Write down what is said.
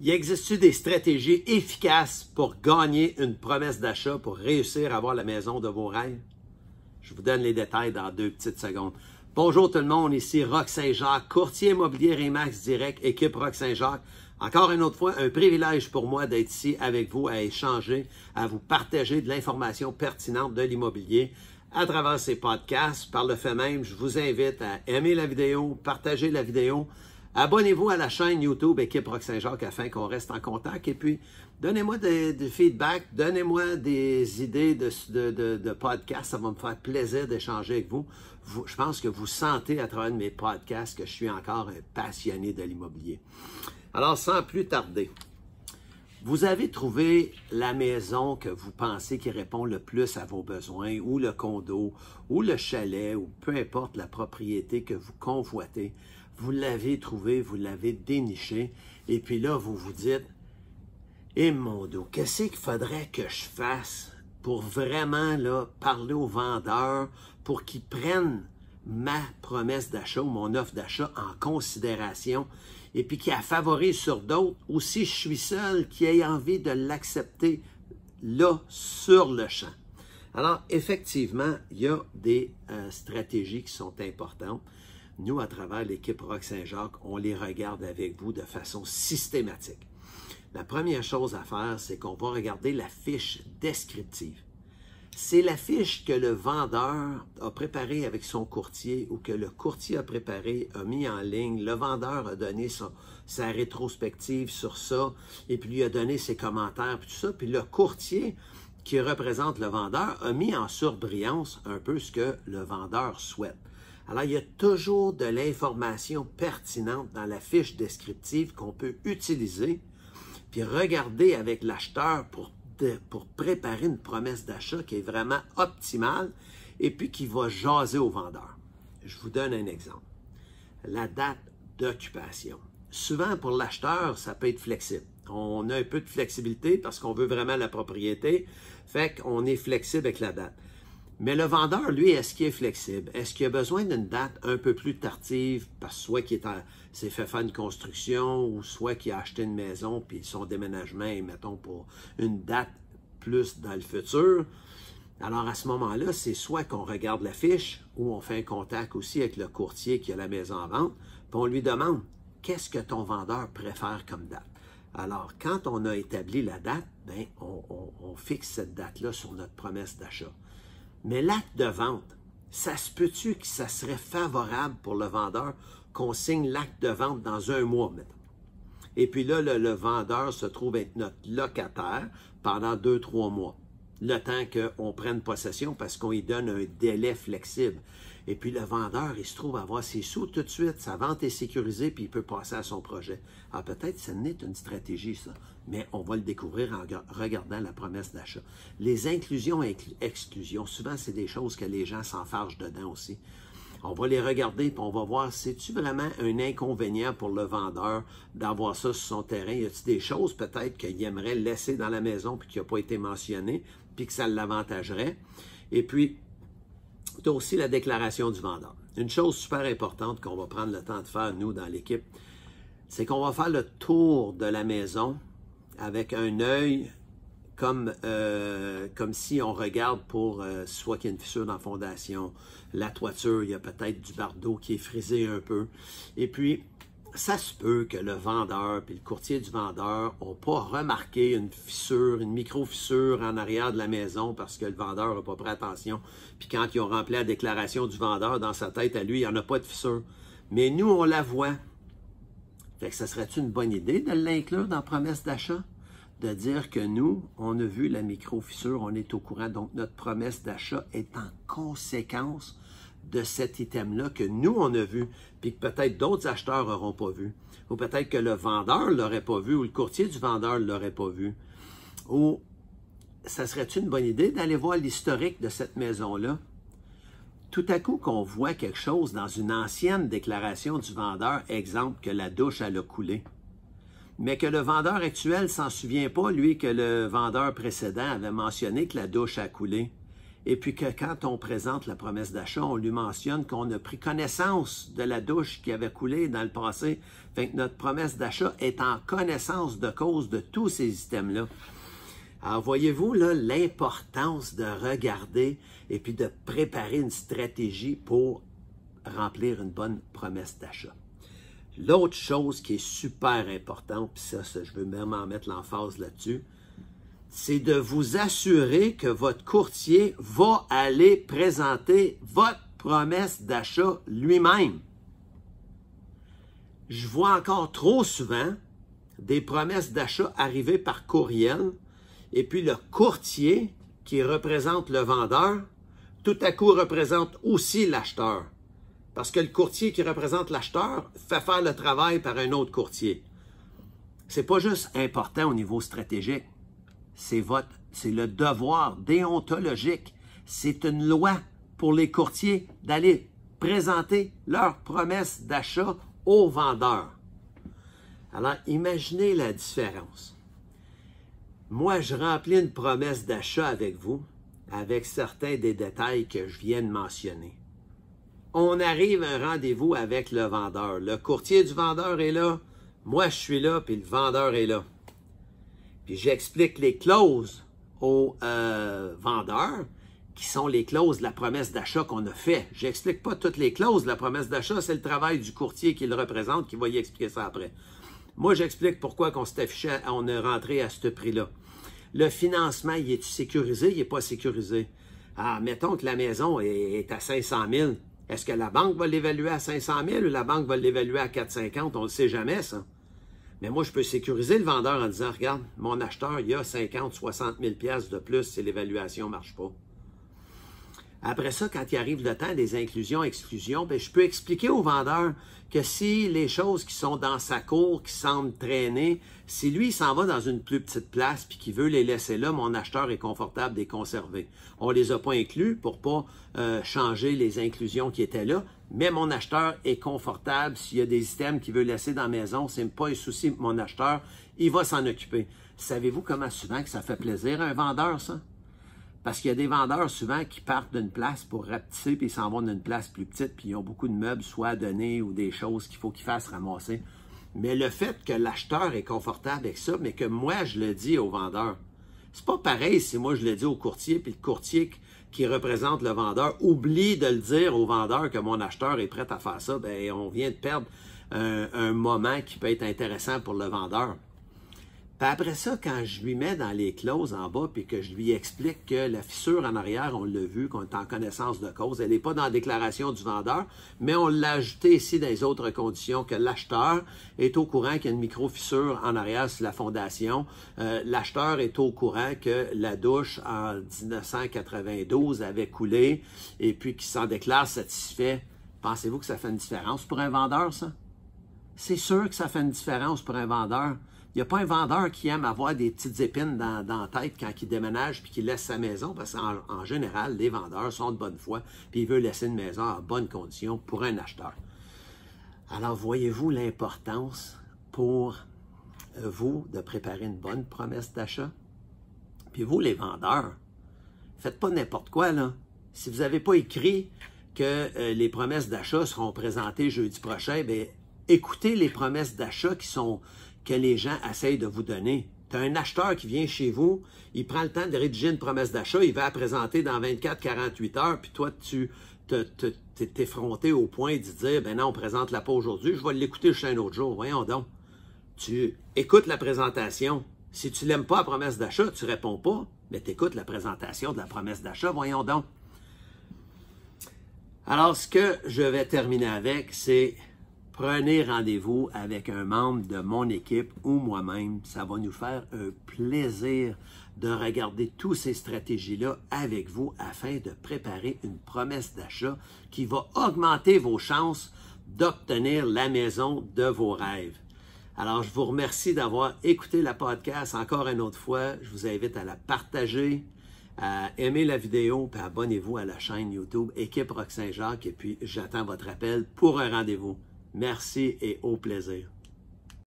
Y existe-t-il des stratégies efficaces pour gagner une promesse d'achat, pour réussir à avoir la maison de vos rêves? Je vous donne les détails dans 2 petites secondes. Bonjour tout le monde, ici Roch Saint-Jacques, courtier immobilier Remax Direct, équipe Roch Saint-Jacques. Encore une autre fois, un privilège pour moi d'être ici avec vous, à échanger, à vous partager de l'information pertinente de l'immobilier à travers ces podcasts. Par le fait même, je vous invite à aimer la vidéo, partager la vidéo. Abonnez-vous à la chaîne YouTube Équipe Roch Saint-Jacques afin qu'on reste en contact. Et puis, donnez-moi des feedbacks, donnez-moi des idées de podcasts. Ça va me faire plaisir d'échanger avec vous. Je pense que vous sentez à travers mes podcasts que je suis encore un passionné de l'immobilier. Alors, sans plus tarder, vous avez trouvé la maison que vous pensez qui répond le plus à vos besoins, ou le condo, ou le chalet, ou peu importe la propriété que vous convoitez. Vous l'avez trouvé, vous l'avez déniché, et puis là, vous vous dites, « Eh mon Dieu, qu'est-ce qu'il faudrait que je fasse pour vraiment là, parler aux vendeurs pour qu'ils prennent ma promesse d'achat ou mon offre d'achat en considération et puis qu'ils la favorisent sur d'autres, ou si je suis seul, qui ait envie de l'accepter là, sur le champ. » Alors, effectivement, il y a des stratégies qui sont importantes. Nous, à travers l'équipe Roch Saint-Jacques, on les regarde avec vous de façon systématique. La première chose à faire, c'est qu'on va regarder la fiche descriptive. C'est la fiche que le vendeur a préparée avec son courtier ou que le courtier a préparée, a mis en ligne. Le vendeur a donné sa rétrospective sur ça et puis lui a donné ses commentaires puis tout ça. Puis le courtier qui représente le vendeur a mis en surbrillance un peu ce que le vendeur souhaite. Alors, il y a toujours de l'information pertinente dans la fiche descriptive qu'on peut utiliser puis regarder avec l'acheteur pour préparer une promesse d'achat qui est vraiment optimale et puis qui va jaser au vendeur. Je vous donne un exemple. La date d'occupation. Souvent, pour l'acheteur, ça peut être flexible. On a un peu de flexibilité parce qu'on veut vraiment la propriété, fait qu'on est flexible avec la date. Mais le vendeur, lui, est-ce qu'il est flexible? Est-ce qu'il a besoin d'une date un peu plus tardive, parce que soit qu'il s'est fait faire une construction, ou soit qu'il a acheté une maison, puis son déménagement est, mettons, pour une date plus dans le futur? Alors, à ce moment-là, c'est soit qu'on regarde la fiche, ou on fait un contact aussi avec le courtier qui a la maison en vente, puis on lui demande, qu'est-ce que ton vendeur préfère comme date? Alors, quand on a établi la date, bien, on fixe cette date-là sur notre promesse d'achat. Mais l'acte de vente, ça se peut-tu que ça serait favorable pour le vendeur qu'on signe l'acte de vente dans 1 mois, mettons? Et puis là, le vendeur se trouve être notre locataire pendant 2-3 mois, le temps qu'on prenne possession parce qu'on lui donne un délai flexible. Et puis le vendeur, il se trouve avoir ses sous tout de suite, sa vente est sécurisée, puis il peut passer à son projet. Alors peut-être que ce n'est une stratégie, ça, mais on va le découvrir en regardant la promesse d'achat. Les inclusions et exclusions, souvent c'est des choses que les gens s'enfargent dedans aussi. On va les regarder, puis on va voir, c'est-tu vraiment un inconvénient pour le vendeur d'avoir ça sur son terrain? Y a-t-il des choses peut-être qu'il aimerait laisser dans la maison puis qui n'a pas été mentionné, puis que ça l'avantagerait? Et puis, il y a aussi la déclaration du vendeur. Une chose super importante qu'on va prendre le temps de faire, nous, dans l'équipe, c'est qu'on va faire le tour de la maison avec un œil comme si on regarde pour soit qu'il y a une fissure dans la fondation, la toiture, il y a peut-être du bardeau qui est frisé un peu. Et puis, ça se peut que le vendeur puis le courtier du vendeur n'ont pas remarqué une fissure, une micro-fissure en arrière de la maison parce que le vendeur n'a pas pris attention. Puis quand ils ont rempli la déclaration du vendeur, dans sa tête à lui, il n'y en a pas de fissure. Mais nous, on la voit. Fait que ça serait-tu une bonne idée de l'inclure dans la promesse d'achat? De dire que nous, on a vu la micro-fissure, on est au courant, donc notre promesse d'achat est en conséquence de cet item-là que nous, on a vu, puis que peut-être d'autres acheteurs n'auront pas vu, ou peut-être que le vendeur ne l'aurait pas vu, ou le courtier du vendeur ne l'aurait pas vu. Ou, ça serait-tu une bonne idée d'aller voir l'historique de cette maison-là? Tout à coup qu'on voit quelque chose dans une ancienne déclaration du vendeur, exemple que la douche, elle a coulé, mais que le vendeur actuel ne s'en souvient pas, lui, que le vendeur précédent avait mentionné que la douche a coulé. et puis que quand on présente la promesse d'achat, on lui mentionne qu'on a pris connaissance de la douche qui avait coulé dans le passé. Fait que notre promesse d'achat est en connaissance de cause de tous ces items-là. Alors, voyez-vous là l'importance de regarder et puis de préparer une stratégie pour remplir une bonne promesse d'achat. L'autre chose qui est super importante, puis ça, je veux vraiment mettre l'emphase là-dessus, c'est de vous assurer que votre courtier va aller présenter votre promesse d'achat lui-même. Je vois encore trop souvent des promesses d'achat arriver par courriel et puis le courtier qui représente le vendeur, tout à coup représente aussi l'acheteur. Parce que le courtier qui représente l'acheteur fait faire le travail par un autre courtier. C'est pas juste important au niveau stratégique. C'est le devoir déontologique. C'est une loi pour les courtiers d'aller présenter leur promesse d'achat aux vendeurs. Alors, imaginez la différence. Moi, je remplis une promesse d'achat avec vous, avec certains des détails que je viens de mentionner. On arrive à un rendez-vous avec le vendeur. Le courtier du vendeur est là, moi je suis là, puis le vendeur est là. Puis j'explique les clauses aux vendeurs, qui sont les clauses de la promesse d'achat qu'on a fait. J'explique pas toutes les clauses de la promesse d'achat, c'est le travail du courtier qui le représente, qui va y expliquer ça après. Moi, j'explique pourquoi on s'est affiché, on est rentré à ce prix-là. Le financement, il est sécurisé, il n'est pas sécurisé. Ah, mettons que la maison est à 500 000. Est-ce que la banque va l'évaluer à 500 000 ou la banque va l'évaluer à 450? On ne le sait jamais, ça. Mais moi, je peux sécuriser le vendeur en disant, regarde, mon acheteur, il y a 50, 60 000 $ de plus si l'évaluation ne marche pas. Après ça, quand il arrive le temps des inclusions-exclusions, bien, je peux expliquer au vendeur que si les choses qui sont dans sa cour, qui semblent traîner, si lui, il s'en va dans une plus petite place puis qu'il veut les laisser là, mon acheteur est confortable de les conserver. On les a pas inclus pour pas changer les inclusions qui étaient là, mais mon acheteur est confortable. S'il y a des items qu'il veut laisser dans la maison, c'est pas un souci pour mon acheteur, il va s'en occuper. Savez-vous comment souvent que ça fait plaisir à un vendeur, ça? Parce qu'il y a des vendeurs souvent qui partent d'une place pour rapetisser puis ils s'en vont d'une place plus petite puis ils ont beaucoup de meubles soit à donner ou des choses qu'il faut qu'ils fassent ramasser. Mais le fait que l'acheteur est confortable avec ça, mais que moi je le dis au vendeur, c'est pas pareil si moi je le dis au courtier puis le courtier qui représente le vendeur oublie de le dire au vendeur que mon acheteur est prêt à faire ça, bien on vient de perdre un moment qui peut être intéressant pour le vendeur. Puis après ça, quand je lui mets dans les clauses en bas puis que je lui explique que la fissure en arrière, on l'a vu, qu'on est en connaissance de cause, elle n'est pas dans la déclaration du vendeur, mais on l'a ajouté ici dans les autres conditions, que l'acheteur est au courant qu'il y a une micro-fissure en arrière sur la fondation. L'acheteur est au courant que la douche en 1992 avait coulé et puis qu'il s'en déclare satisfait. Pensez-vous que ça fait une différence pour un vendeur, ça? C'est sûr que ça fait une différence pour un vendeur. Il n'y a pas un vendeur qui aime avoir des petites épines dans la tête quand il déménage puis qu'il laisse sa maison, parce qu'en général, les vendeurs sont de bonne foi puis ils veulent laisser une maison en bonne condition pour un acheteur. Alors, voyez-vous l'importance pour vous de préparer une bonne promesse d'achat? Puis vous, les vendeurs, faites pas n'importe quoi, là. Si vous n'avez pas écrit que les promesses d'achat seront présentées jeudi prochain, bien, écoutez les promesses d'achat que les gens essayent de vous donner. Tu as un acheteur qui vient chez vous, il prend le temps de rédiger une promesse d'achat, il va la présenter dans 24-48 heures, puis toi, tu t'es effronté au point de dire, ben non, on ne présente-la pas aujourd'hui, je vais l'écouter juste un autre jour. Voyons donc. Tu écoutes la présentation. Si tu n'aimes pas la promesse d'achat, tu ne réponds pas, mais tu écoutes la présentation de la promesse d'achat. Voyons donc. Alors, ce que je vais terminer avec, c'est prenez rendez-vous avec un membre de mon équipe ou moi-même. Ça va nous faire un plaisir de regarder toutes ces stratégies-là avec vous afin de préparer une promesse d'achat qui va augmenter vos chances d'obtenir la maison de vos rêves. Alors, je vous remercie d'avoir écouté la podcast encore une autre fois. Je vous invite à la partager, à aimer la vidéo, puis abonnez-vous à la chaîne YouTube Équipe Roch Saint-Jacques. Et puis, j'attends votre appel pour un rendez-vous. Merci et au plaisir.